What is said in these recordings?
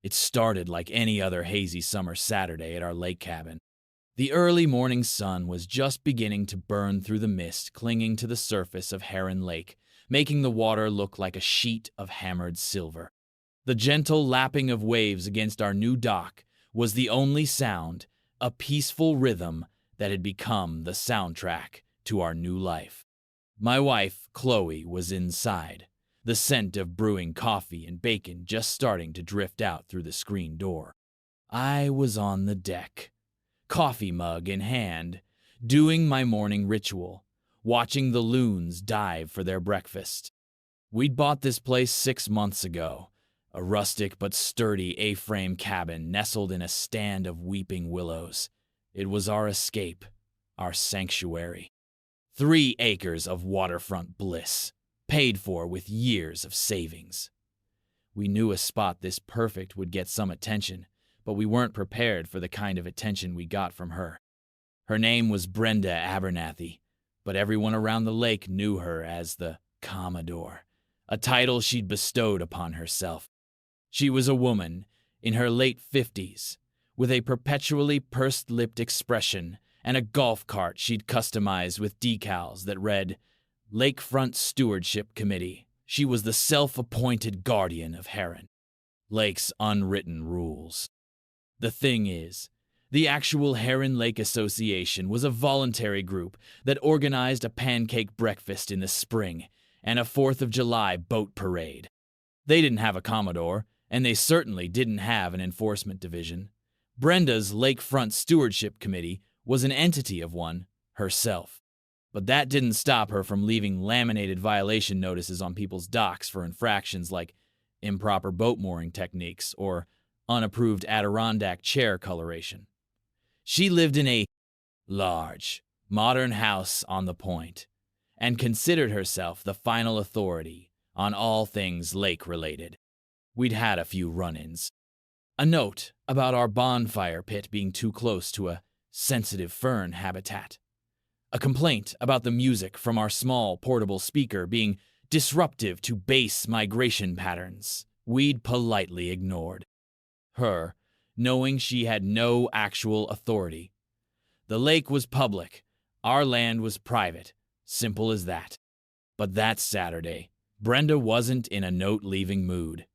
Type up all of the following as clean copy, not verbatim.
It started like any other hazy summer Saturday at our lake cabin. The early morning sun was just beginning to burn through the mist clinging to the surface of Heron Lake, making the water look like a sheet of hammered silver. The gentle lapping of waves against our new dock was the only sound, a peaceful rhythm that had become the soundtrack to our new life. My wife, Chloe, was inside, the scent of brewing coffee and bacon just starting to drift out through the screen door. I was on the deck, coffee mug in hand, doing my morning ritual, watching the loons dive for their breakfast. We'd bought this place 6 months ago, a rustic but sturdy A-frame cabin nestled in a stand of weeping willows. It was our escape, our sanctuary. 3 acres of waterfront bliss, paid for with years of savings. We knew a spot this perfect would get some attention, but we weren't prepared for the kind of attention we got from her. Her name was Brenda Abernathy, but everyone around the lake knew her as the Commodore, a title she'd bestowed upon herself. She was a woman in her late 50s, with a perpetually pursed-lipped expression and a golf cart she'd customized with decals that read, Lakefront Stewardship Committee. She was the self-appointed guardian of Heron, Lake's unwritten rules. The thing is, the actual Heron Lake Association was a voluntary group that organized a pancake breakfast in the spring and a 4th of July boat parade. They didn't have a Commodore, and they certainly didn't have an enforcement division. Brenda's Lakefront Stewardship Committee was an entity of one, herself. But that didn't stop her from leaving laminated violation notices on people's docks for infractions like improper boat mooring techniques or unapproved Adirondack chair coloration. She lived in a large, modern house on the point and considered herself the final authority on all things lake-related. We'd had a few run-ins. A note about our bonfire pit being too close to a sensitive fern habitat. A complaint about the music from our small portable speaker being disruptive to bass migration patterns we'd politely ignored. Her, knowing she had no actual authority. The lake was public, our land was private, simple as that. But that Saturday, Brenda wasn't in a note-leaving mood.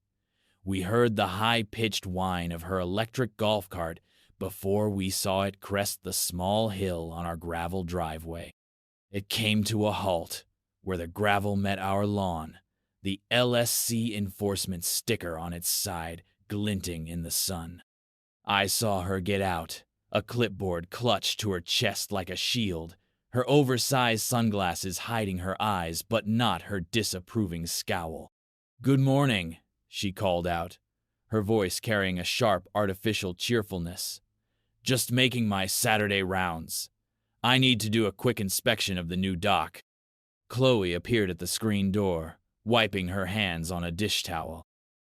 We heard the high-pitched whine of her electric golf cart before we saw it crest the small hill on our gravel driveway. It came to a halt where the gravel met our lawn, the LSC enforcement sticker on its side glinting in the sun. I saw her get out, a clipboard clutched to her chest like a shield, her oversized sunglasses hiding her eyes but not her disapproving scowl. "Good morning," she called out, her voice carrying a sharp, artificial cheerfulness. "Just making my Saturday rounds. I need to do a quick inspection of the new dock." Chloe appeared at the screen door, wiping her hands on a dish towel.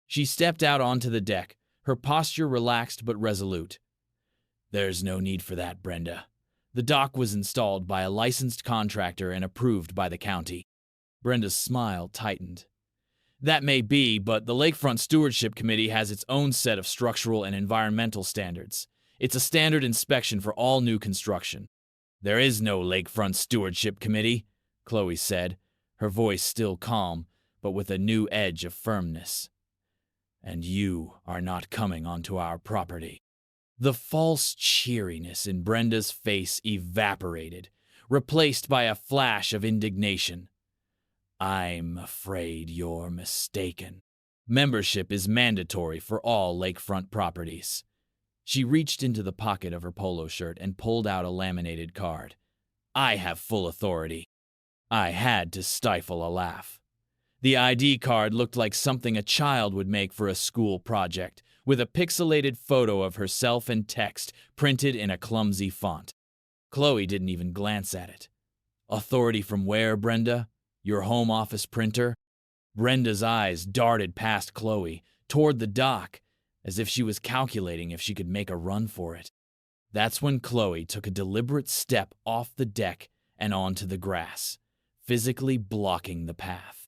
She stepped out onto the deck, her posture relaxed but resolute. "There's no need for that, Brenda. The dock was installed by a licensed contractor and approved by the county." Brenda's smile tightened. "That may be, but the Lakefront Stewardship Committee has its own set of structural and environmental standards. It's a standard inspection for all new construction." "There is no Lakefront Stewardship Committee," Chloe said, her voice still calm, but with a new edge of firmness. "And you are not coming onto our property." The false cheeriness in Brenda's face evaporated, replaced by a flash of indignation. "I'm afraid you're mistaken. Membership is mandatory for all lakefront properties." She reached into the pocket of her polo shirt and pulled out a laminated card. "I have full authority." I had to stifle a laugh. The ID card looked like something a child would make for a school project, with a pixelated photo of herself and text printed in a clumsy font. Chloe didn't even glance at it. "Authority from where, Brenda? Your home office printer?" Brenda's eyes darted past Chloe, toward the dock, as if she was calculating if she could make a run for it. That's when Chloe took a deliberate step off the deck and onto the grass, physically blocking the path.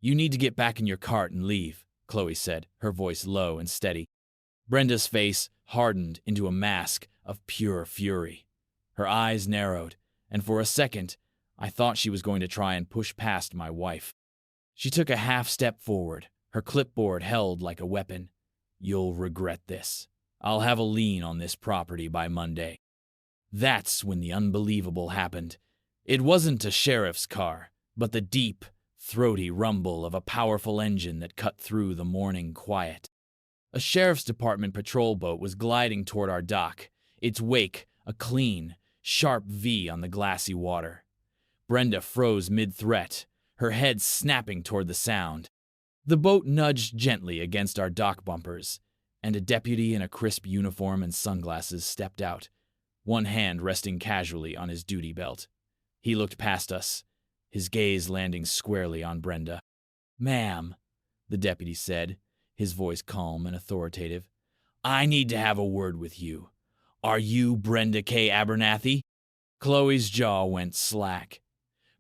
"You need to get back in your cart and leave," Chloe said, her voice low and steady. Brenda's face hardened into a mask of pure fury. Her eyes narrowed, and for a second, I thought she was going to try and push past my wife. She took a half step forward, her clipboard held like a weapon. "You'll regret this. I'll have a lien on this property by Monday." That's when the unbelievable happened. It wasn't a sheriff's car, but the deep, throaty rumble of a powerful engine that cut through the morning quiet. A sheriff's department patrol boat was gliding toward our dock, its wake a clean, sharp V on the glassy water. Brenda froze mid-threat, her head snapping toward the sound. The boat nudged gently against our dock bumpers, and a deputy in a crisp uniform and sunglasses stepped out, one hand resting casually on his duty belt. He looked past us, his gaze landing squarely on Brenda. "Ma'am," the deputy said, his voice calm and authoritative, "I need to have a word with you. Are you Brenda K. Abernathy?" Chloe's jaw went slack.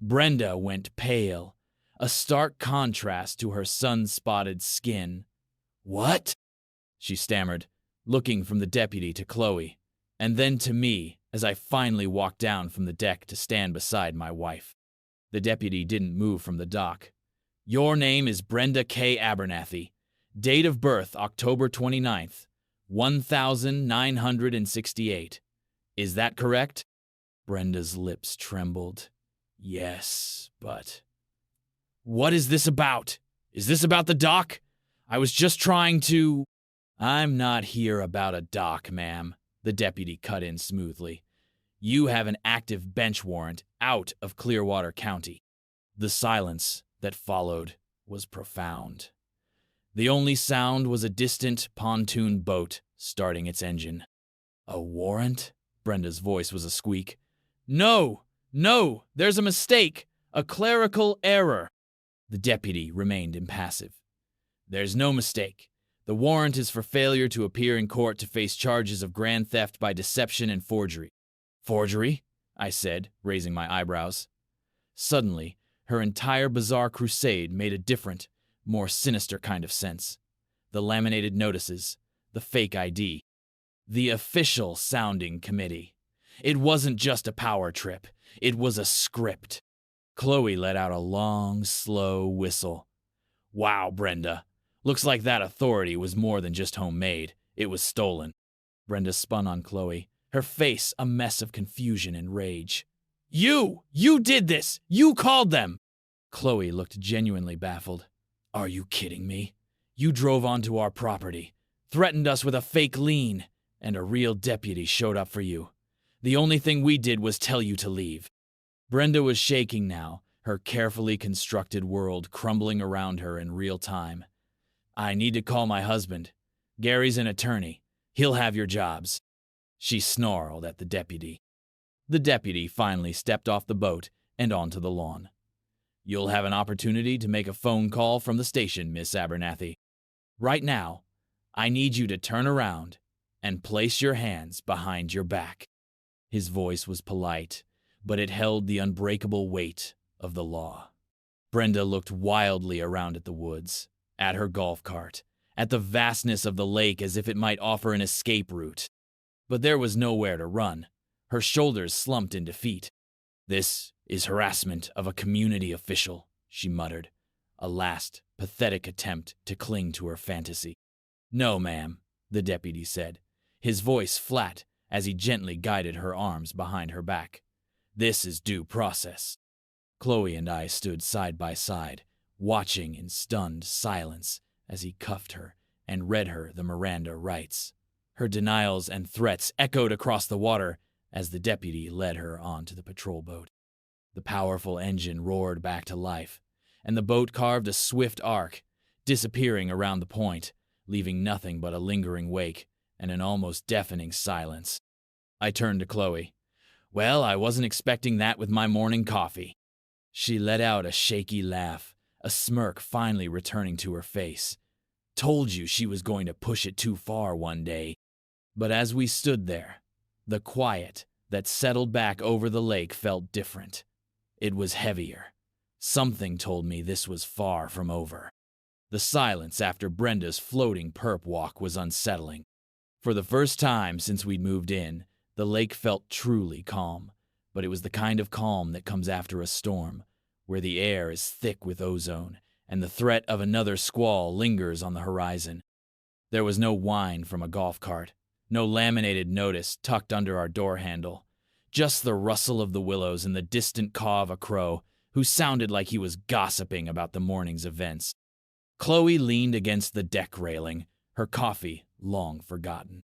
Brenda went pale, a stark contrast to her sun-spotted skin. "What?" she stammered, looking from the deputy to Chloe, and then to me as I finally walked down from the deck to stand beside my wife. The deputy didn't move from the dock. "Your name is Brenda K. Abernathy. Date of birth October 29th, 1968. Is that correct?" Brenda's lips trembled. "Yes, but—" "What is this about? Is this about the dock? I was just trying to—" "I'm not here about a dock, ma'am," the deputy cut in smoothly. "You have an active bench warrant out of Clearwater County." The silence that followed was profound. The only sound was a distant pontoon boat starting its engine. "A warrant?" Brenda's voice was a squeak. No, there's a mistake, a clerical error." The deputy remained impassive. "There's no mistake. The warrant is for failure to appear in court to face charges of grand theft by deception and forgery." "Forgery?" I said, raising my eyebrows. Suddenly, her entire bizarre crusade made a different, more sinister kind of sense. The laminated notices, the fake ID, the official sounding committee. It wasn't just a power trip, it was a script. Chloe let out a long, slow whistle. "Wow, Brenda. Looks like that authority was more than just homemade. It was stolen." Brenda spun on Chloe, her face a mess of confusion and rage. You did this! You called them!" Chloe looked genuinely baffled. "Are you kidding me? You drove onto our property, threatened us with a fake lien, and a real deputy showed up for you. The only thing we did was tell you to leave." Brenda was shaking now, her carefully constructed world crumbling around her in real time. "I need to call my husband. Gary's an attorney. He'll have your jobs." She snarled at the deputy. The deputy finally stepped off the boat and onto the lawn. "You'll have an opportunity to make a phone call from the station, Miss Abernathy. Right now, I need you to turn around and place your hands behind your back." His voice was polite, but it held the unbreakable weight of the law. Brenda looked wildly around at the woods, at her golf cart, at the vastness of the lake as if it might offer an escape route. But there was nowhere to run. Her shoulders slumped in defeat. "This is harassment of a community official," she muttered, a last, pathetic attempt to cling to her fantasy. "No, ma'am," the deputy said, his voice flat as he gently guided her arms behind her back. "This is due process." Chloe and I stood side by side, watching in stunned silence as he cuffed her and read her the Miranda rights. Her denials and threats echoed across the water as the deputy led her onto the patrol boat. The powerful engine roared back to life, and the boat carved a swift arc, disappearing around the point, leaving nothing but a lingering wake and an almost deafening silence. I turned to Chloe. "Well, I wasn't expecting that with my morning coffee." She let out a shaky laugh, a smirk finally returning to her face. "Told you she was going to push it too far one day." But as we stood there, the quiet that settled back over the lake felt different. It was heavier. Something told me this was far from over. The silence after Brenda's floating perp walk was unsettling. For the first time since we'd moved in, the lake felt truly calm, but it was the kind of calm that comes after a storm, where the air is thick with ozone, and the threat of another squall lingers on the horizon. There was no whine from a golf cart, no laminated notice tucked under our door handle, just the rustle of the willows and the distant caw of a crow who sounded like he was gossiping about the morning's events. Chloe leaned against the deck railing, her coffee long forgotten.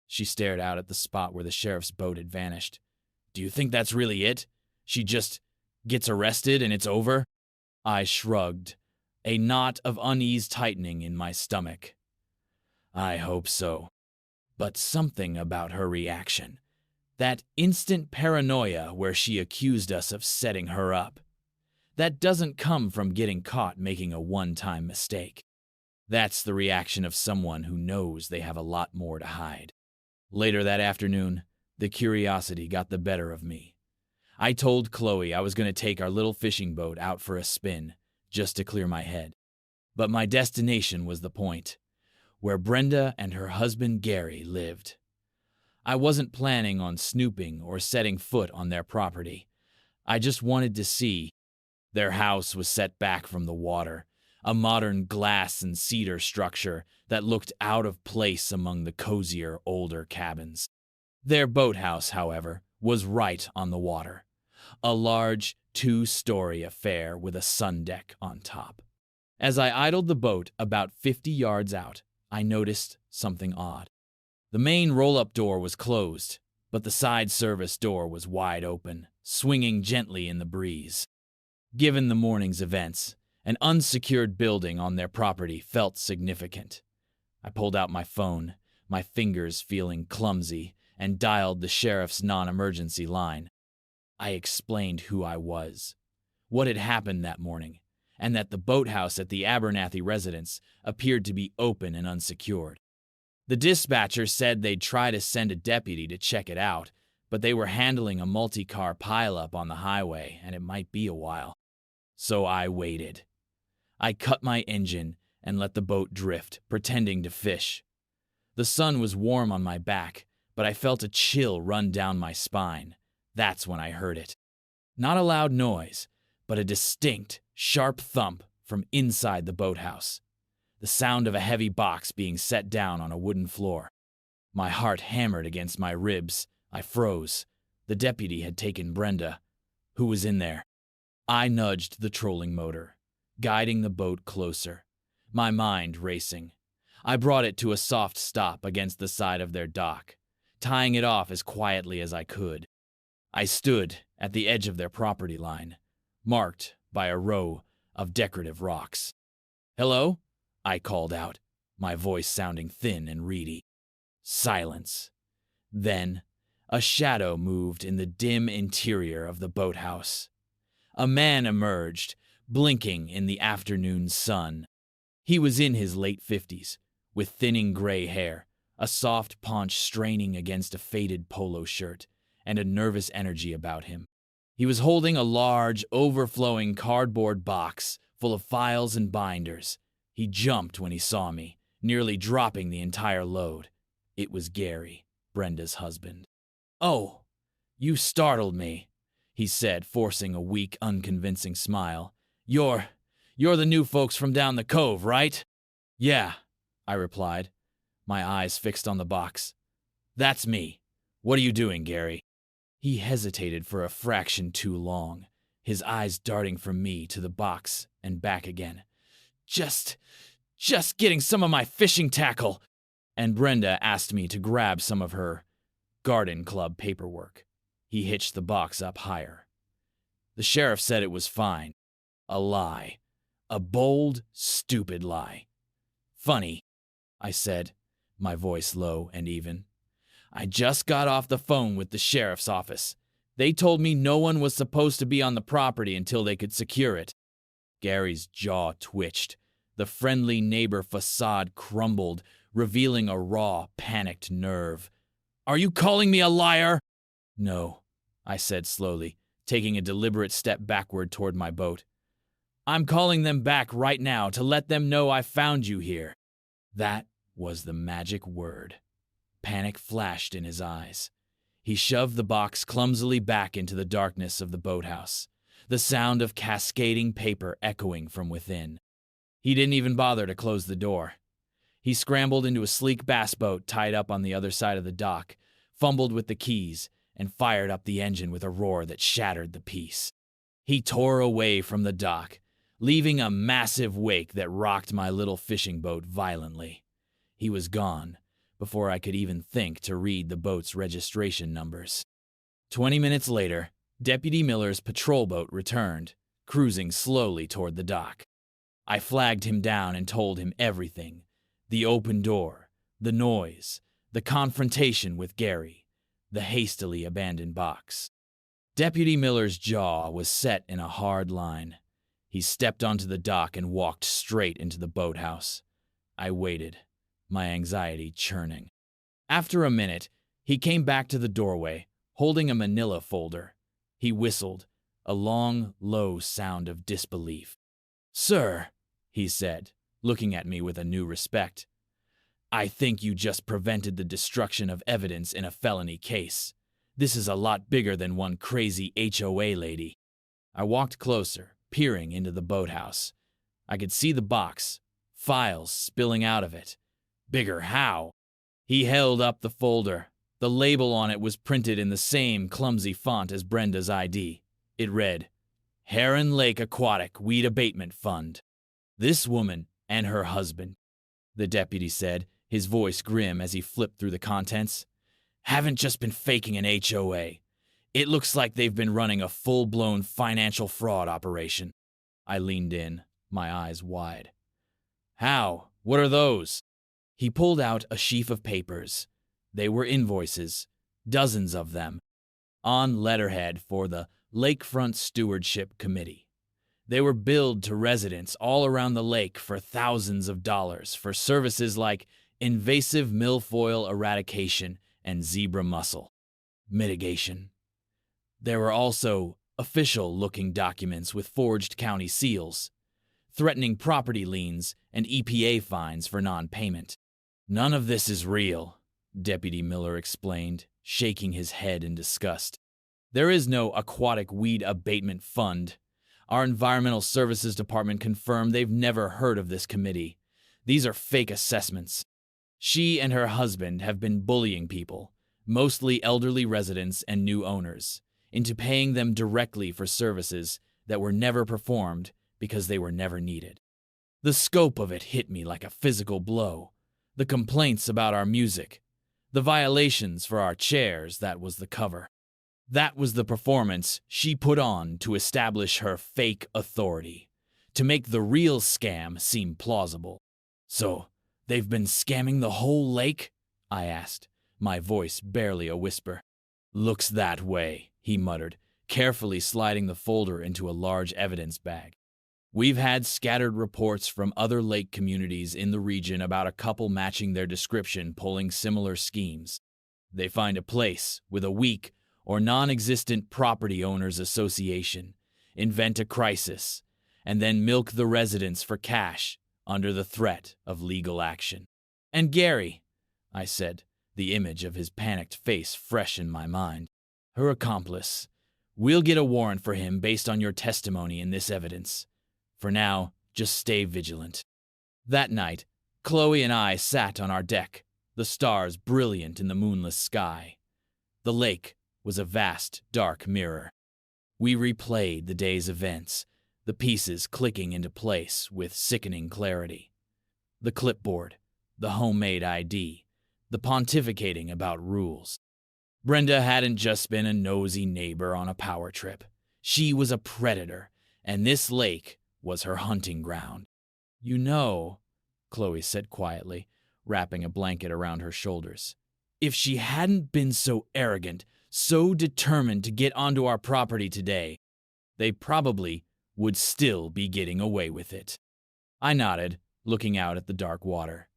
She stared out at the spot where the sheriff's boat had vanished. "Do you think that's really it? She just gets arrested and it's over?" I shrugged, a knot of unease tightening in my stomach. I hope so. But something about her reaction, that instant paranoia where she accused us of setting her up, that doesn't come from getting caught making a one-time mistake. That's the reaction of someone who knows they have a lot more to hide. Later that afternoon, the curiosity got the better of me. I told Chloe I was going to take our little fishing boat out for a spin, just to clear my head. But my destination was the point, where Brenda and her husband Gary lived. I wasn't planning on snooping or setting foot on their property. I just wanted to see. Their house was set back from the water, a modern glass and cedar structure that looked out of place among the cozier, older cabins. Their boathouse, however, was right on the water, a large, two-story affair with a sun deck on top. As I idled the boat about 50 yards out, I noticed something odd. The main roll-up door was closed, but the side service door was wide open, swinging gently in the breeze. Given the morning's events, an unsecured building on their property felt significant. I pulled out my phone, my fingers feeling clumsy, and dialed the sheriff's non-emergency line. I explained who I was, what had happened that morning, and that the boathouse at the Abernathy residence appeared to be open and unsecured. The dispatcher said they'd try to send a deputy to check it out, but they were handling a multi-car pileup on the highway, and it might be a while. So I waited. I cut my engine and let the boat drift, pretending to fish. The sun was warm on my back, but I felt a chill run down my spine. That's when I heard it. Not a loud noise, but a distinct, sharp thump from inside the boathouse. The sound of a heavy box being set down on a wooden floor. My heart hammered against my ribs. I froze. The deputy had taken Brenda. Who was in there? I nudged the trolling motor, guiding the boat closer, my mind racing. I brought it to a soft stop against the side of their dock, tying it off as quietly as I could. I stood at the edge of their property line, marked by a row of decorative rocks. "Hello?" I called out, my voice sounding thin and reedy. Silence. Then, a shadow moved in the dim interior of the boathouse. A man emerged, blinking in the afternoon sun. He was in his late 50s, with thinning gray hair, a soft paunch straining against a faded polo shirt, and a nervous energy about him. He was holding a large, overflowing cardboard box full of files and binders. He jumped when he saw me, nearly dropping the entire load. It was Gary, Brenda's husband. "Oh, you startled me," he said, forcing a weak, unconvincing smile. You're the new folks from down the cove, right?" "Yeah," I replied, my eyes fixed on the box. "That's me. What are you doing, Gary?" He hesitated for a fraction too long, his eyes darting from me to the box and back again. Just getting some of my fishing tackle." And Brenda asked me to grab some of her garden club paperwork. He hitched the box up higher. The sheriff said it was fine. A lie. A bold, stupid lie. "Funny," I said, my voice low and even. "I just got off the phone with the sheriff's office. They told me no one was supposed to be on the property until they could secure it." Gary's jaw twitched. The friendly neighbor facade crumbled, revealing a raw, panicked nerve. "Are you calling me a liar?" "No," I said slowly, taking a deliberate step backward toward my boat. "I'm calling them back right now to let them know I found you here." That was the magic word. Panic flashed in his eyes. He shoved the box clumsily back into the darkness of the boathouse, the sound of cascading paper echoing from within. He didn't even bother to close the door. He scrambled into a sleek bass boat tied up on the other side of the dock, fumbled with the keys, and fired up the engine with a roar that shattered the peace. He tore away from the dock, leaving a massive wake that rocked my little fishing boat violently. He was gone before I could even think to read the boat's registration numbers. 20 minutes later, Deputy Miller's patrol boat returned, cruising slowly toward the dock. I flagged him down and told him everything: the open door, the noise, the confrontation with Gary, the hastily abandoned box. Deputy Miller's jaw was set in a hard line. He stepped onto the dock and walked straight into the boathouse. I waited, my anxiety churning. After a minute, he came back to the doorway, holding a manila folder. He whistled, a long, low sound of disbelief. "Sir," he said, looking at me with a new respect, "I think you just prevented the destruction of evidence in a felony case. This is a lot bigger than one crazy HOA lady." I walked closer, peering into the boathouse. I could see the box, files spilling out of it. Bigger how? He held up the folder. The label on it was printed in the same clumsy font as Brenda's ID. It read, "Heron Lake Aquatic Weed Abatement Fund." "This woman and her husband," the deputy said, his voice grim as he flipped through the contents, "haven't just been faking an HOA. It looks like they've been running a full-blown financial fraud operation." I leaned in, my eyes wide. "How? What are those?" He pulled out a sheaf of papers. They were invoices, dozens of them, on letterhead for the Lakefront Stewardship Committee. They were billed to residents all around the lake for thousands of dollars for services like invasive milfoil eradication and zebra mussel mitigation. There were also official-looking documents with forged county seals, threatening property liens and EPA fines for non-payment. "None of this is real," Deputy Miller explained, shaking his head in disgust. "There is no aquatic weed abatement fund. Our Environmental Services Department confirmed they've never heard of this committee. These are fake assessments. She and her husband have been bullying people, mostly elderly residents and new owners, into paying them directly for services that were never performed because they were never needed." The scope of it hit me like a physical blow. The complaints about our music, the violations for our chairs, that was the cover. That was the performance she put on to establish her fake authority, to make the real scam seem plausible. "So, they've been scamming the whole lake?" I asked, my voice barely a whisper. "Looks that way," he muttered, carefully sliding the folder into a large evidence bag. "We've had scattered reports from other lake communities in the region about a couple matching their description pulling similar schemes. They find a place with a weak or non-existent property owners association, invent a crisis, and then milk the residents for cash under the threat of legal action." "And Gary," I said, the image of his panicked face fresh in my mind. "Her accomplice. We'll get a warrant for him based on your testimony in this evidence. For now, just stay vigilant." That night, Chloe and I sat on our deck, the stars brilliant in the moonless sky. The lake was a vast, dark mirror. We replayed the day's events, the pieces clicking into place with sickening clarity. The clipboard, the homemade ID, the pontificating about rules. Brenda hadn't just been a nosy neighbor on a power trip. She was a predator, and this lake was her hunting ground. "You know," Chloe said quietly, wrapping a blanket around her shoulders, "if she hadn't been so arrogant, so determined to get onto our property today, they probably would still be getting away with it." I nodded, looking out at the dark water.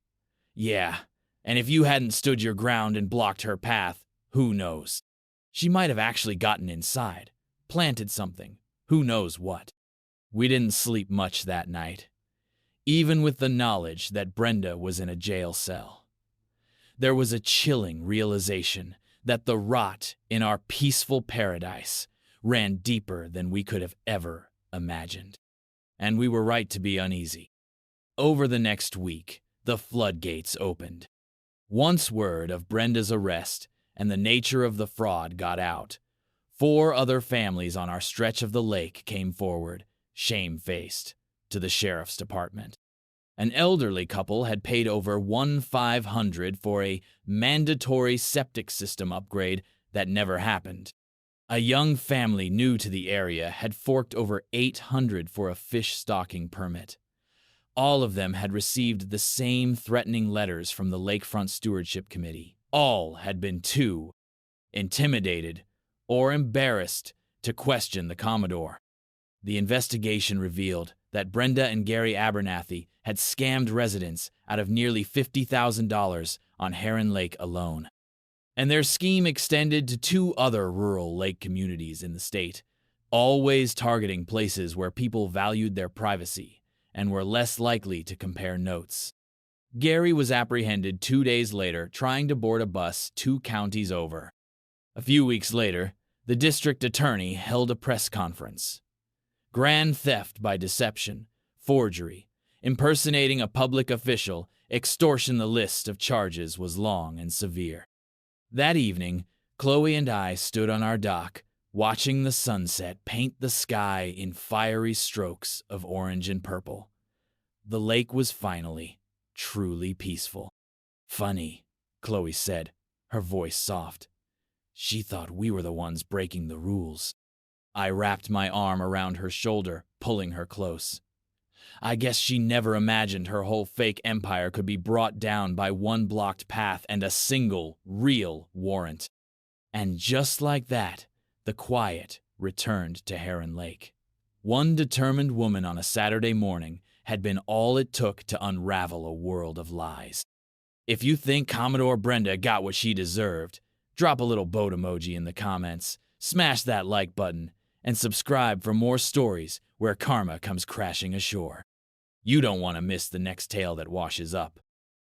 "Yeah, and if you hadn't stood your ground and blocked her path, who knows? She might have actually gotten inside, planted something, who knows what." We didn't sleep much that night, even with the knowledge that Brenda was in a jail cell. there was a chilling realization that the rot in our peaceful paradise ran deeper than we could have ever imagined. And we were right to be uneasy. Over the next week, the floodgates opened. Once word of Brenda's arrest and the nature of the fraud got out, 4 other families on our stretch of the lake came forward, shamefaced, to the sheriff's department. An elderly couple had paid over $1,500 for a mandatory septic system upgrade that never happened. A young family new to the area had forked over $800 for a fish stocking permit. All of them had received the same threatening letters from the Lakefront Stewardship Committee. All had been too intimidated or embarrassed to question the Commodore. The investigation revealed that Brenda and Gary Abernathy had scammed residents out of nearly $50,000 on Heron Lake alone. And their scheme extended to 2 other rural lake communities in the state, always targeting places where people valued their privacy and were less likely to compare notes. Gary was apprehended 2 days later trying to board a bus 2 counties over. A few weeks later, the district attorney held a press conference. Grand theft by deception, forgery, impersonating a public official, extortion. The list of charges was long and severe. That evening, Chloe and I stood on our dock, watching the sunset paint the sky in fiery strokes of orange and purple. The lake was finally, truly peaceful. "Funny," Chloe said, her voice soft. "She thought we were the ones breaking the rules." I wrapped my arm around her shoulder, pulling her close. I guess she never imagined her whole fake empire could be brought down by one blocked path and a single, real warrant. And just like that, the quiet returned to Heron Lake. One determined woman on a Saturday morning had been all it took to unravel a world of lies. If you think Commodore Brenda got what she deserved, drop a little boat emoji in the comments, smash that like button, and subscribe for more stories where karma comes crashing ashore. You don't want to miss the next tale that washes up.